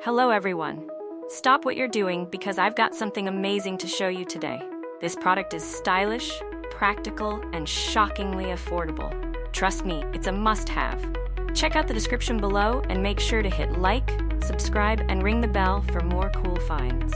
Hello everyone. Stop what you're doing because I've got something amazing to show you today. This product is stylish, practical, and shockingly affordable. Trust me, it's a must-have. Check out the description below and make sure to hit like, subscribe, and ring the bell for more cool finds.